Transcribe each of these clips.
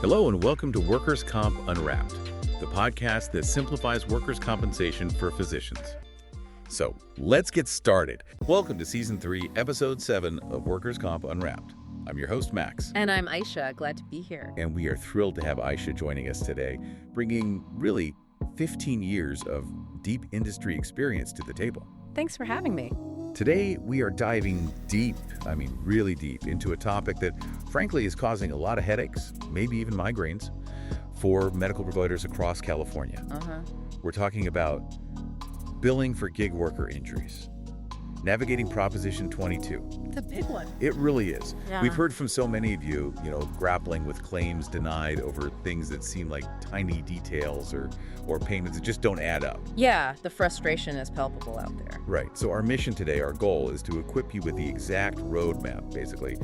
Hello and welcome to Workers' Comp Unwrapped, the podcast that simplifies workers' compensation for physicians. So, let's get started. Welcome to Season 3, Episode 7 of Workers' Comp Unwrapped. I'm your host, Max. And I'm Ayesha. Glad to be here. And we are thrilled to have Ayesha joining us today, bringing really 15 years of deep industry experience to the table. Thanks for having me. Today, we are diving deep, really deep, into a topic that, frankly, is causing a lot of headaches, maybe even migraines, for medical providers across California. We're talking about billing for gig worker injuries, navigating Proposition 22. It's a big one. It really is. Yeah. We've heard from so many of you, grappling with claims denied over things that seem like tiny details or payments that just don't add up. Yeah, the frustration is palpable out there. Right. So our mission today, our goal, is to equip you with the exact roadmap, basically,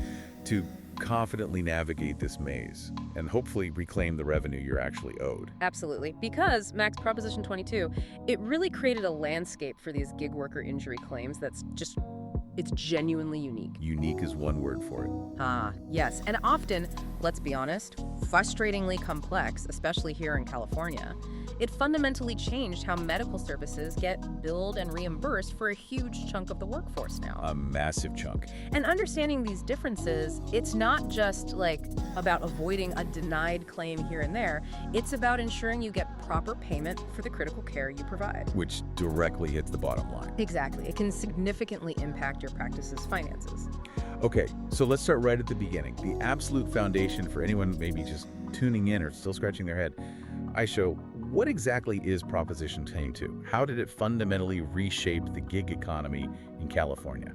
to confidently navigate this maze and hopefully reclaim the revenue you're actually owed. Absolutely. Because, Max, Proposition 22, it really created a landscape for these gig worker injury claims that's just, it's genuinely unique. Unique is one word for it. Yes. And often, let's be honest, frustratingly complex, especially here in California. It fundamentally changed how medical services get billed and reimbursed for a huge chunk of the workforce now. A massive chunk. And understanding these differences, it's not just about avoiding a denied claim here and there. It's about ensuring you get proper payment for the critical care you provide. Which directly hits the bottom line. Exactly. It can significantly impact your practice's finances. Okay, so let's start right at the beginning. The absolute foundation for anyone maybe just tuning in or still scratching their head. Ayesha, what exactly is Proposition 22? How did it fundamentally reshape the gig economy in California?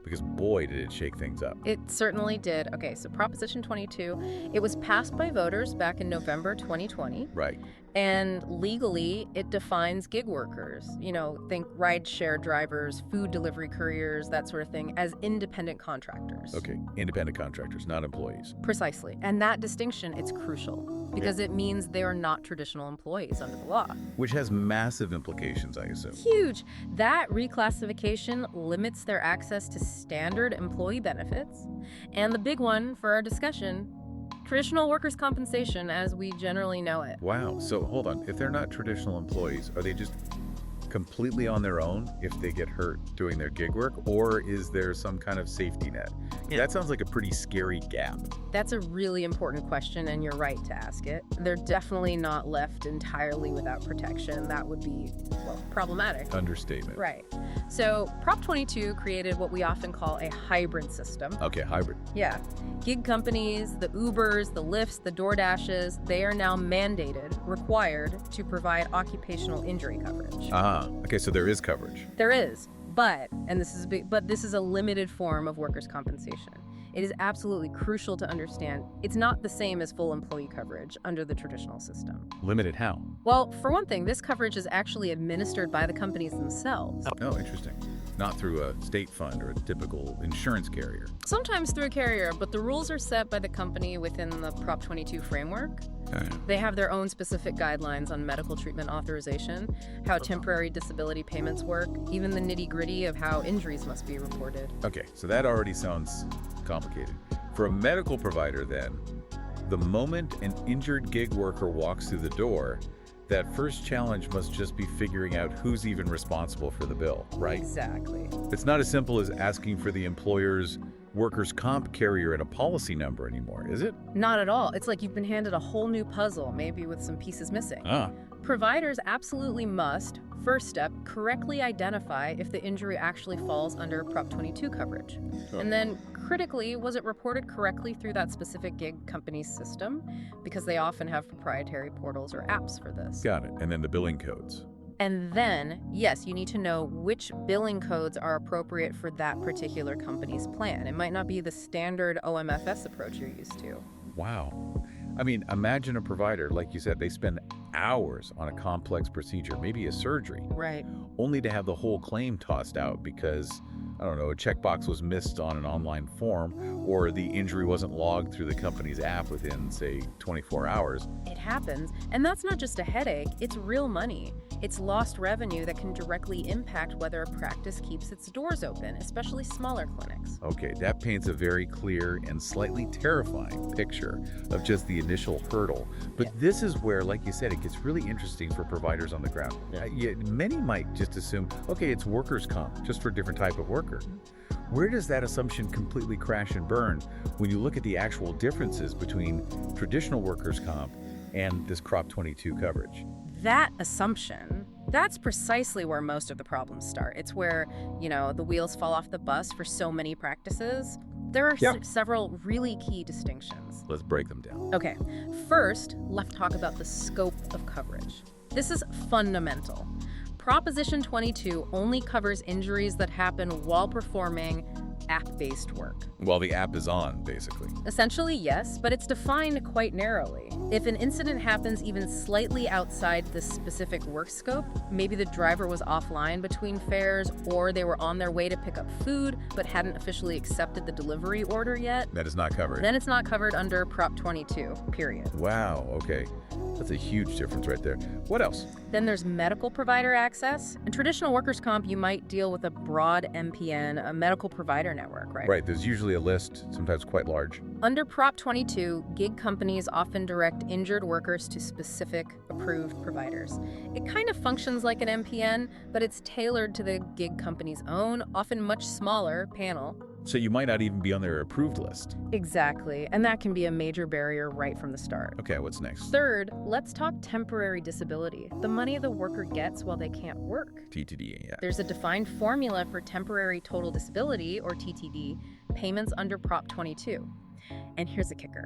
Because boy, did it shake things up. It certainly did. Okay, so Proposition 22, it was passed by voters back in November 2020. Right. And legally, it defines gig workers, think rideshare drivers, food delivery couriers, that sort of thing, as independent contractors. Okay, independent contractors, not employees. Precisely. And that distinction, it's crucial because it means they are not traditional employees under the law. Which has massive implications, I assume. Huge. That reclassification limits their access to standard employee benefits. And the big one for our discussion, traditional workers' compensation as we generally know it. Wow. So hold on. If they're not traditional employees, are they just completely on their own if they get hurt doing their gig work? Or is there some kind of safety net? Yeah. That sounds like a pretty scary gap. That's a really important question, and you're right to ask it. They're definitely not left entirely without protection. That would be, problematic. Understatement. Right. So Prop 22 created what we often call a hybrid system. Okay, hybrid. Yeah. Gig companies, the Ubers, the Lyfts, the DoorDashes, they are now required to provide occupational injury coverage. Okay, so there is coverage. There is, but this is a limited form of workers' compensation. It is absolutely crucial to understand it's not the same as full employee coverage under the traditional system. Limited how? Well, for one thing, this coverage is actually administered by the companies themselves. Oh, interesting. Not through a state fund or a typical insurance carrier. Sometimes through a carrier, but the rules are set by the company within the Prop 22 framework. They have their own specific guidelines on medical treatment authorization, how temporary disability payments work, even the nitty-gritty of how injuries must be reported. Okay, so that already sounds complicated. For a medical provider, then, the moment an injured gig worker walks through the door, that first challenge must just be figuring out who's even responsible for the bill, right? Exactly. It's not as simple as asking for the employer's workers' comp carrier and a policy number anymore, is it? Not at all. It's like you've been handed a whole new puzzle, maybe with some pieces missing. Providers absolutely must, first step, correctly identify if the injury actually falls under Prop 22 coverage. And then, critically, was it reported correctly through that specific gig company's system? Because they often have proprietary portals or apps for this. Got it. And then the billing codes. And then, yes, you need to know which billing codes are appropriate for that particular company's plan. It might not be the standard OMFS approach you're used to. Wow. Imagine a provider, like you said, they spend hours on a complex procedure, maybe a surgery. Right. Only to have the whole claim tossed out because I don't know, a checkbox was missed on an online form, or the injury wasn't logged through the company's app within, say, 24 hours. It happens, and that's not just a headache, it's real money. It's lost revenue that can directly impact whether a practice keeps its doors open, especially smaller clinics. Okay, that paints a very clear and slightly terrifying picture of just the initial hurdle. But this is where, like you said, it gets really interesting for providers on the ground. Many might just assume, okay, it's workers' comp, just for a different type of worker. Where does that assumption completely crash and burn when you look at the actual differences between traditional workers' comp and this Prop 22 coverage? That assumption, that's precisely where most of the problems start. It's where, the wheels fall off the bus for so many practices. There are several really key distinctions. Let's break them down. Okay, first, let's talk about the scope of coverage. This is fundamental. Proposition 22 only covers injuries that happen while performing app-based work. While the app is on, basically. Essentially, yes, but it's defined quite narrowly. If an incident happens even slightly outside the specific work scope, maybe the driver was offline between fares, or they were on their way to pick up food but hadn't officially accepted the delivery order yet. That is not covered. Then it's not covered under Prop 22, period. Wow, okay. That's a huge difference right there. What else? Then there's medical provider access. In traditional workers' comp, you might deal with a broad MPN, a medical provider network, right? Right, there's usually a list, sometimes quite large. Under Prop 22, gig companies often direct injured workers to specific approved providers. It kind of functions like an MPN, but it's tailored to the gig company's own, often much smaller, panel. So you might not even be on their approved list. Exactly, and that can be a major barrier right from the start. Okay, what's next? Third, let's talk temporary disability, the money the worker gets while they can't work. TTD, yeah. There's a defined formula for temporary total disability, or TTD, payments under Prop 22. And here's a kicker.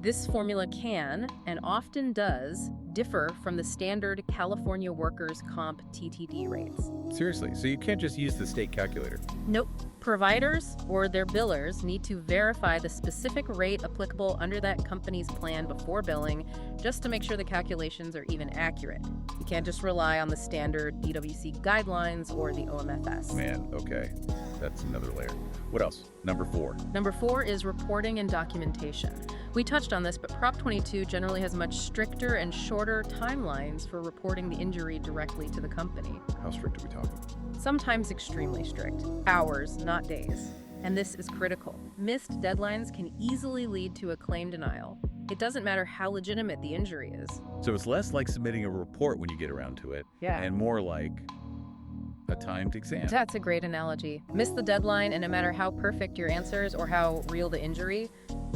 This formula can, and often does, differ from the standard California workers' comp TTD rates. Seriously, so you can't just use the state calculator? Nope. Providers or their billers need to verify the specific rate applicable under that company's plan before billing, just to make sure the calculations are even accurate. You can't just rely on the standard DWC guidelines or the OMFS. Man, okay. That's another layer. What else? Number 4. Number 4 is reporting and documentation. We touched on this, but Prop 22 generally has much stricter and shorter timelines for reporting the injury directly to the company. How strict are we talking? Sometimes extremely strict. Hours, not days. And this is critical. Missed deadlines can easily lead to a claim denial. It doesn't matter how legitimate the injury is. So it's less like submitting a report when you get around to it, and more like a timed exam. That's a great analogy. Miss the deadline, and no matter how perfect your answers or how real the injury,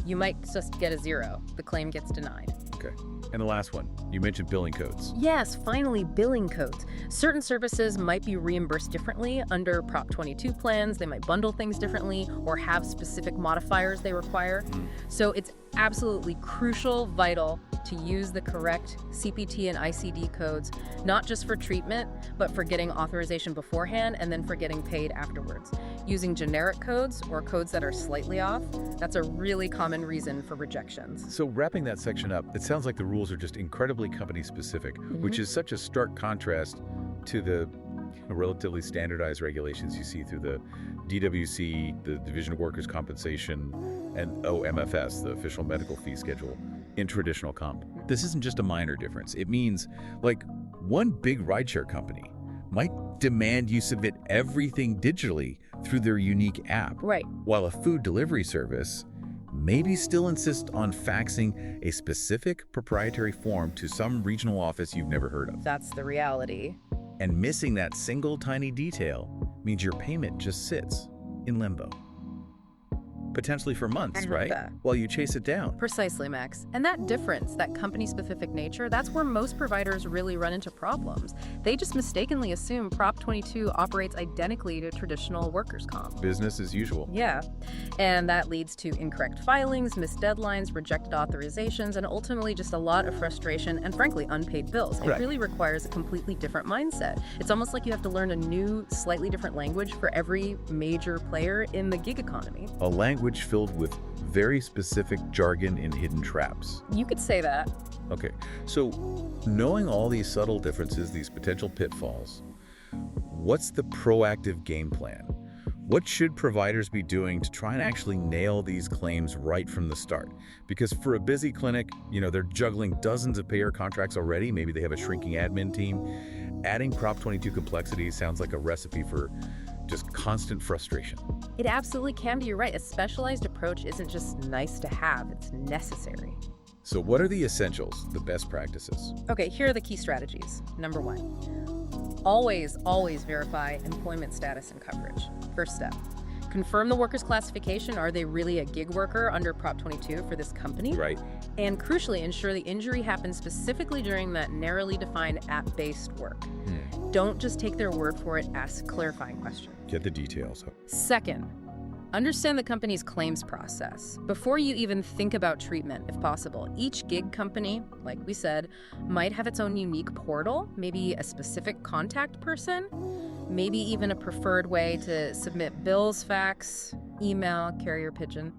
you might just get a 0. The claim gets denied. Okay. And the last one, you mentioned billing codes. Yes, finally, billing codes. Certain services might be reimbursed differently under Prop 22 plans. They might bundle things differently or have specific modifiers they require. So it's absolutely crucial, vital to use the correct CPT and ICD codes, not just for treatment, but for getting authorization beforehand and then for getting paid afterwards. Using generic codes or codes that are slightly off, that's a really common reason for rejections. So wrapping that section up, it sounds like the rules are just incredibly company-specific, which is such a stark contrast to the relatively standardized regulations you see through the DWC, the Division of Workers' Compensation, and OMFS, the Official Medical Fee Schedule, in traditional comp. This isn't just a minor difference. It means, like, one big rideshare company might demand you submit everything digitally through their unique app. Right. While a food delivery service maybe still insist on faxing a specific proprietary form to some regional office you've never heard of. That's the reality. And missing that single tiny detail means your payment just sits in limbo. Potentially for months, right? While you chase it down. Precisely, Max. And that difference, that company-specific nature, that's where most providers really run into problems. They just mistakenly assume Prop 22 operates identically to traditional workers' comp. Business as usual. Yeah. And that leads to incorrect filings, missed deadlines, rejected authorizations, and ultimately just a lot of frustration and, frankly, unpaid bills. It really requires a completely different mindset. It's almost like you have to learn a new, slightly different language for every major player in the gig economy. A language filled with very specific jargon and hidden traps. You could say that. Okay, so knowing all these subtle differences, these potential pitfalls, what's the proactive game plan What should providers be doing to try and actually nail these claims right from the start? Because for a busy clinic, they're juggling dozens of payer contracts already. Maybe they have a shrinking admin team. Adding Prop 22 complexity sounds like a recipe for just constant frustration. It absolutely can be, you're right. A specialized approach isn't just nice to have, it's necessary. So what are the essentials, the best practices? Okay, here are the key strategies. Number 1, always verify employment status and coverage. First step, confirm the worker's classification. Are they really a gig worker under Prop 22 for this company? Right. And crucially, ensure the injury happened specifically during that narrowly defined app-based work. Don't just take their word for it, ask clarifying questions. Get the details. Second, understand the company's claims process. Before you even think about treatment, if possible, each gig company, like we said, might have its own unique portal, maybe a specific contact person, maybe even a preferred way to submit bills, fax, email, carrier pigeon.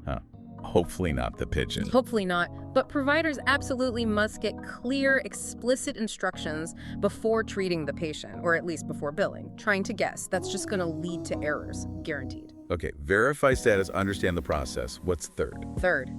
Hopefully not the pigeon. Hopefully not, but providers absolutely must get clear, explicit instructions before treating the patient, or at least before billing. Trying to guess, that's just going to lead to errors, guaranteed. Okay, verify status, understand the process. What's third? Third,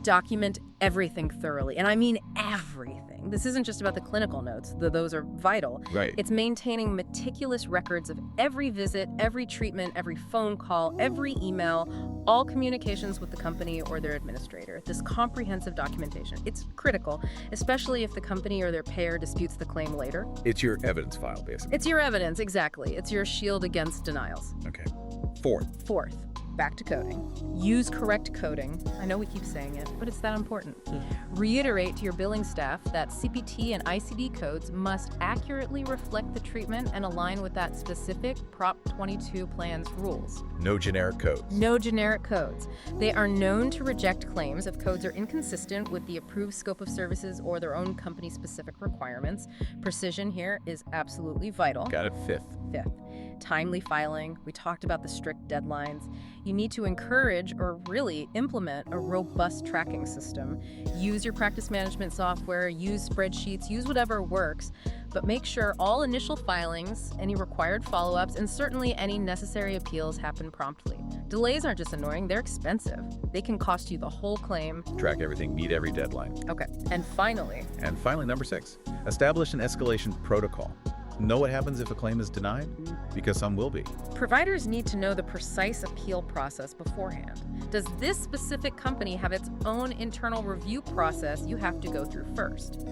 document everything thoroughly, and I mean everything. This isn't just about the clinical notes, though those are vital. Right. It's maintaining meticulous records of every visit, every treatment, every phone call, every email, all communications with the company or their administrator. This comprehensive documentation, it's critical, especially if the company or their payer disputes the claim later. It's your evidence file, basically. It's your evidence, exactly. It's your shield against denials. Okay. Fourth, back to coding. Use correct coding. I know we keep saying it, but it's that important. Reiterate to your billing staff that CPT and ICD codes must accurately reflect the treatment and align with that specific Prop 22 plan's rules. No generic codes. No generic codes. They are known to reject claims if codes are inconsistent with the approved scope of services or their own company-specific requirements. Precision here is absolutely vital. Got it. Fifth, timely filing. We talked about the strict deadlines. You need to encourage or really implement a robust tracking system. Use your practice management software, use spreadsheets, use whatever works, but make sure all initial filings, any required follow-ups, and certainly any necessary appeals happen promptly. Delays aren't just annoying, they're expensive. They can cost you the whole claim. Track everything, meet every deadline. Okay, and finally, number 6, establish an escalation protocol. Know what happens if a claim is denied? Because some will be. providers need to know the precise appeal process beforehand. Does this specific company have its own internal review process you have to go through first?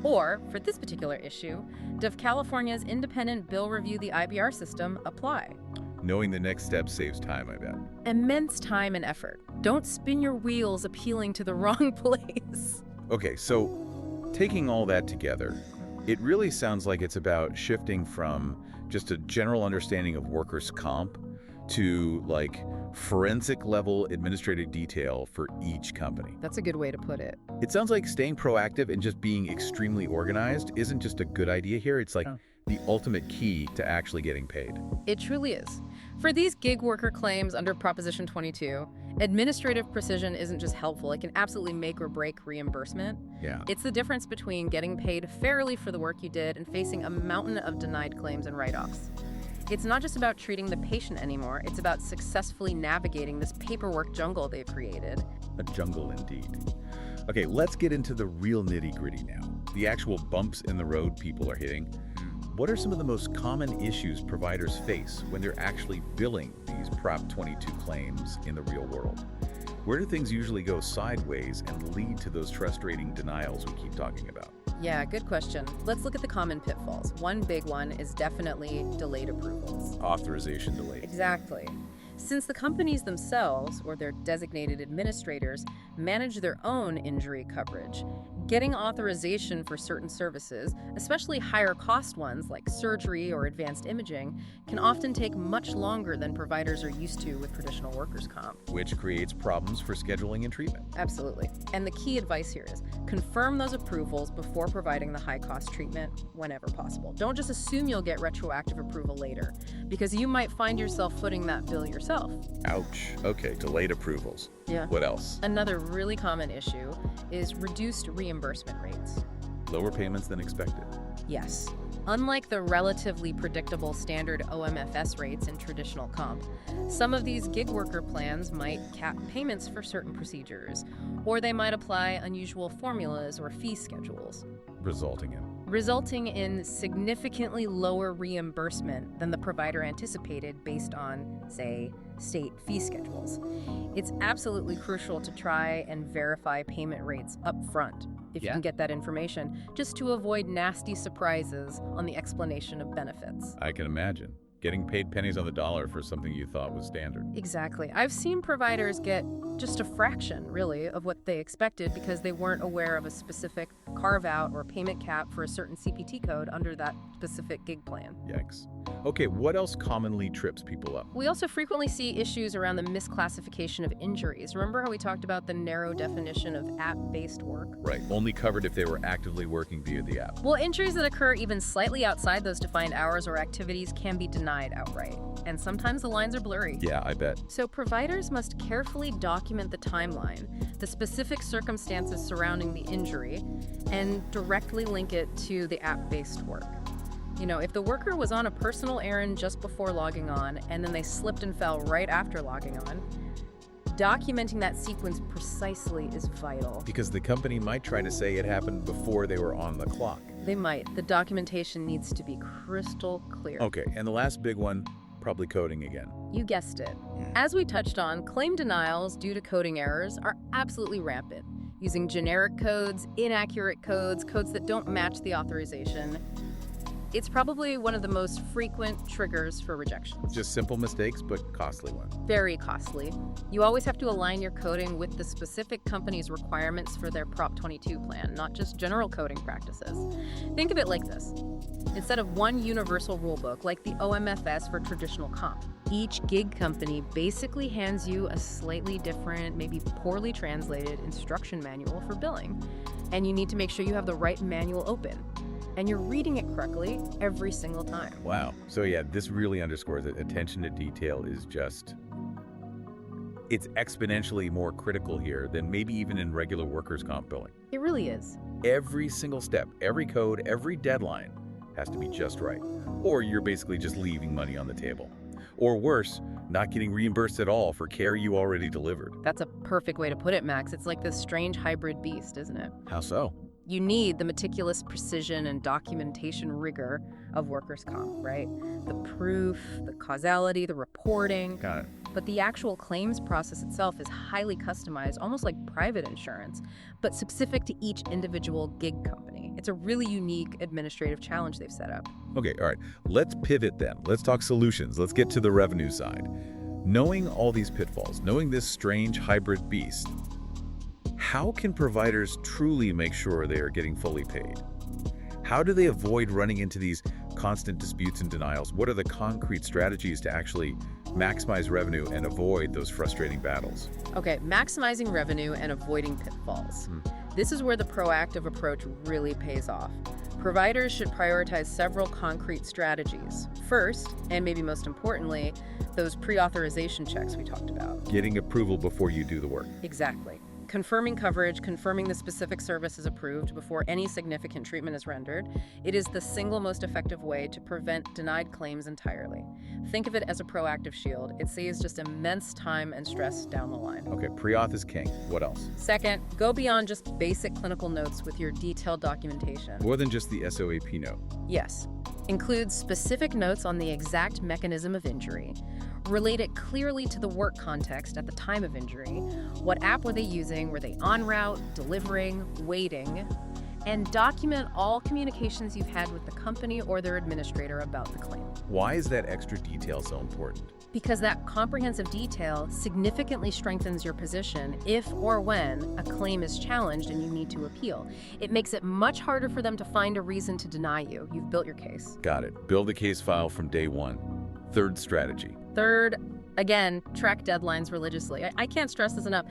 Or, for this particular issue, does California's independent bill review the IBR system apply? Knowing the next step saves time, I bet. Immense time and effort. Don't spin your wheels appealing to the wrong place. Okay, so taking all that together, it really sounds like it's about shifting from just a general understanding of workers' comp to like forensic level administrative detail for each company. That's a good way to put it. It sounds like staying proactive and just being extremely organized isn't just a good idea here. It's like the ultimate key to actually getting paid. It truly is. For these gig worker claims under Proposition 22, administrative precision isn't just helpful, it can absolutely make or break reimbursement. Yeah. It's the difference between getting paid fairly for the work you did and facing a mountain of denied claims and write-offs. It's not just about treating the patient anymore, it's about successfully navigating this paperwork jungle they've created. A jungle indeed. Okay, let's get into the real nitty-gritty now. The actual bumps in the road people are hitting. What are some of the most common issues providers face when they're actually billing these Prop 22 claims in the real world? Where do things usually go sideways and lead to those frustrating denials we keep talking about? Yeah, good question. Let's look at the common pitfalls. One big one is definitely delayed approvals. Authorization delays. Exactly. Since the companies themselves, or their designated administrators, manage their own injury coverage, getting authorization for certain services, especially higher cost ones like surgery or advanced imaging, can often take much longer than providers are used to with traditional workers' comp. Which creates problems for scheduling and treatment. Absolutely. And the key advice here is confirm those approvals before providing the high-cost treatment whenever possible. Don't just assume you'll get retroactive approval later, because you might find yourself footing that bill yourself. Ouch. Okay, delayed approvals. Yeah. What else? Another really common issue is reduced reimbursement rates. Lower payments than expected. Yes. Unlike the relatively predictable standard OMFS rates in traditional comp, some of these gig worker plans might cap payments for certain procedures, or they might apply unusual formulas or fee schedules. Resulting in significantly lower reimbursement than the provider anticipated based on, say, state fee schedules. It's absolutely crucial to try and verify payment rates up front, if you can get that information, just to avoid nasty surprises on the explanation of benefits. I can imagine. Getting paid pennies on the dollar for something you thought was standard. Exactly. I've seen providers get just a fraction, really, of what they expected because they weren't aware of a specific carve-out or payment cap for a certain CPT code under that specific gig plan. Yikes. Okay, what else commonly trips people up? We also frequently see issues around the misclassification of injuries. Remember how we talked about the narrow definition of app-based work? Right, only covered if they were actively working via the app. Well, injuries that occur even slightly outside those defined hours or activities can be denied outright. And sometimes the lines are blurry. Yeah, I bet. So providers must carefully document the timeline, the specific circumstances surrounding the injury, and directly link it to the app-based work. You know, if the worker was on a personal errand just before logging on, and then they slipped and fell right after logging on, documenting that sequence precisely is vital. Because the company might try to say it happened before they were on the clock. They might. The documentation needs to be crystal clear. Okay, and the last big one, probably coding again. You guessed it. As we touched on, claim denials due to coding errors are absolutely rampant, using generic codes, inaccurate codes, codes that don't match the authorization. It's probably one of the most frequent triggers for rejections. Just simple mistakes, but costly ones. Very costly. You always have to align your coding with the specific company's requirements for their Prop 22 plan, not just general coding practices. Think of it like this. Instead of one universal rulebook like the OMFS for traditional comp, each gig company basically hands you a slightly different, maybe poorly translated instruction manual for billing. And you need to make sure you have the right manual open. And you're reading it correctly every single time. Wow. So yeah, this really underscores that attention to detail is just... it's exponentially more critical here than maybe even in regular workers' comp billing. It really is. Every single step, every code, every deadline has to be just right. Or you're basically just leaving money on the table. Or worse, not getting reimbursed at all for care you already delivered. That's a perfect way to put it, Max. It's like this strange hybrid beast, isn't it? How so? You need the meticulous precision and documentation rigor of workers' comp, right? The proof, the causality, the reporting. Got it. But the actual claims process itself is highly customized, almost like private insurance, but specific to each individual gig company. It's a really unique administrative challenge they've set up. Okay, all right. Let's pivot then. Let's talk solutions. Let's get to the revenue side. Knowing all these pitfalls, knowing this strange hybrid beast, how can providers truly make sure they are getting fully paid? How do they avoid running into these constant disputes and denials? What are the concrete strategies to actually maximize revenue and avoid those frustrating battles? Okay, maximizing revenue and avoiding pitfalls. This is where the proactive approach really pays off. Providers should prioritize several concrete strategies. First, and maybe most importantly, those pre-authorization checks we talked about. Getting approval before you do the work. Exactly. Confirming coverage, confirming the specific service is approved before any significant treatment is rendered. It is the single most effective way to prevent denied claims entirely. Think of it as a proactive shield. It saves just immense time and stress down the line. Okay, pre-auth is king. What else? Second, go beyond just basic clinical notes with your detailed documentation. More than just the SOAP note. Yes. Include specific notes on the exact mechanism of injury. Relate it clearly to the work context at the time of injury. What app were they using? Were they en route, delivering, waiting? And document all communications you've had with the company or their administrator about the claim. Why is that extra detail so important? Because that comprehensive detail significantly strengthens your position if or when a claim is challenged and you need to appeal. It makes it much harder for them to find a reason to deny you. You've built your case. Got it. Build a case file from day one. Third strategy. Third, Again, track deadlines religiously. I can't stress this enough.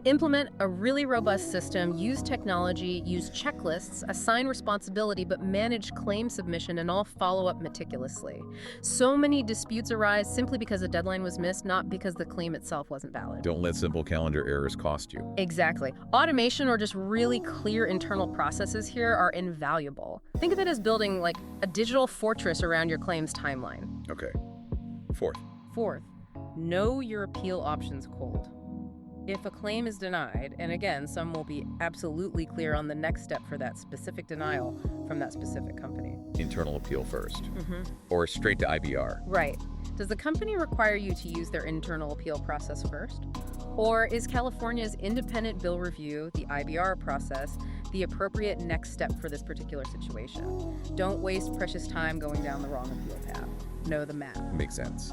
Implement a really robust system, use technology, use checklists, assign responsibility, but manage claim submission and all follow-up meticulously. So many disputes arise simply because a deadline was missed, not because the claim itself wasn't valid. Don't let simple calendar errors cost you. Exactly. Automation or just really clear internal processes here are invaluable. Think of it as building like a digital fortress around your claims timeline. Okay. Fourth, know your appeal options cold. If a claim is denied, and again, some will be absolutely clear on the next step for that specific denial from that specific company. internal appeal first. Or straight to IBR. Right. Does the company require you to use their internal appeal process first? Or is California's independent bill review, the IBR process, the appropriate next step for this particular situation? Don't waste precious time going down the wrong appeal path. Know the math. Makes sense.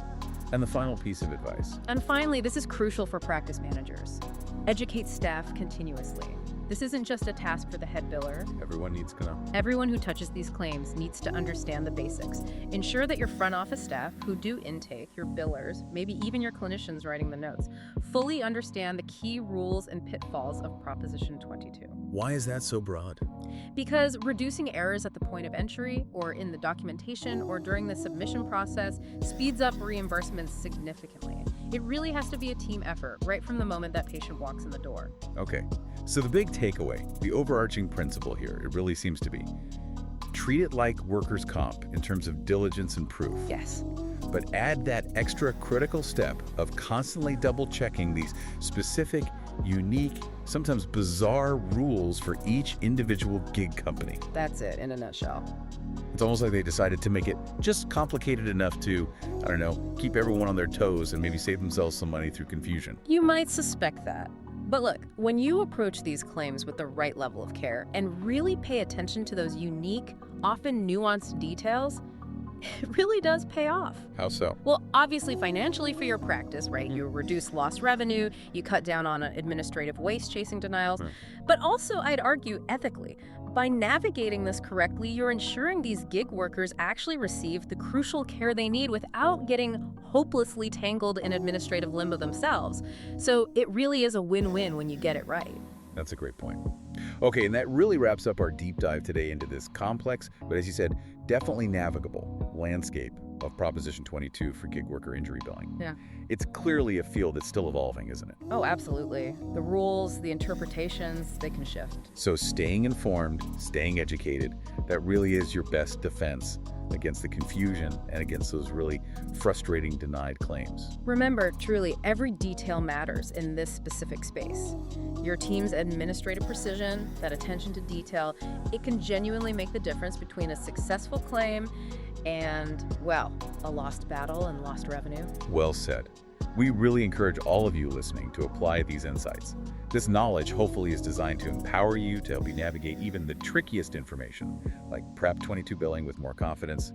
And the final piece of advice. And finally, this is crucial for practice managers. Educate staff continuously. This isn't just a task for the head biller. Everyone needs to know. Everyone who touches these claims needs to understand the basics. Ensure that your front office staff who do intake, your billers, maybe even your clinicians writing the notes, fully understand the key rules and pitfalls of Proposition 22. Why is that so broad? Because reducing errors at the point of entry or in the documentation or during the submission process speeds up reimbursements significantly. It really has to be a team effort right from the moment that patient walks in the door. Okay, so the big takeaway, the overarching principle here, it really seems to be, treat it like workers' comp in terms of diligence and proof. Yes. But add that extra critical step of constantly double-checking these specific, unique, sometimes bizarre rules for each individual gig company. That's it in a nutshell. It's almost like they decided to make it just complicated enough to, I don't know, keep everyone on their toes and maybe save themselves some money through confusion. You might suspect that. But look, when you approach these claims with the right level of care and really pay attention to those unique, often nuanced details, it really does pay off. How so? Well, obviously financially for your practice, right? You reduce lost revenue, you cut down on administrative waste chasing denials, but also I'd argue ethically. By navigating this correctly, you're ensuring these gig workers actually receive the crucial care they need without getting hopelessly tangled in administrative limbo themselves. So it really is a win-win when you get it right. That's a great point. Okay, and that really wraps up our deep dive today into this complex, but as you said, definitely navigable landscape of Proposition 22 for gig worker injury billing. Yeah. It's clearly a field that's still evolving, isn't it? Oh, absolutely. The rules, the interpretations, they can shift. So staying informed, staying educated, that really is your best defense against the confusion and against those really frustrating denied claims. Remember, truly, every detail matters in this specific space. Your team's administrative precision, that attention to detail, it can genuinely make the difference between a successful claim and, well, a lost battle and lost revenue. Well said. We really encourage all of you listening to apply these insights. This knowledge hopefully is designed to empower you to help you navigate even the trickiest information, like Prop 22 billing with more confidence.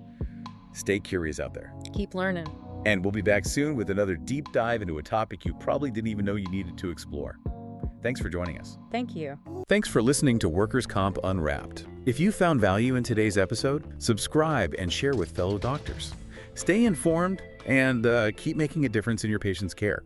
Stay curious out there. Keep learning. And we'll be back soon with another deep dive into a topic you probably didn't even know you needed to explore. Thanks for joining us. Thank you. Thanks for listening to Workers' Comp Unwrapped. If you found value in today's episode, subscribe and share with fellow doctors. Stay informed and keep making a difference in your patients' care.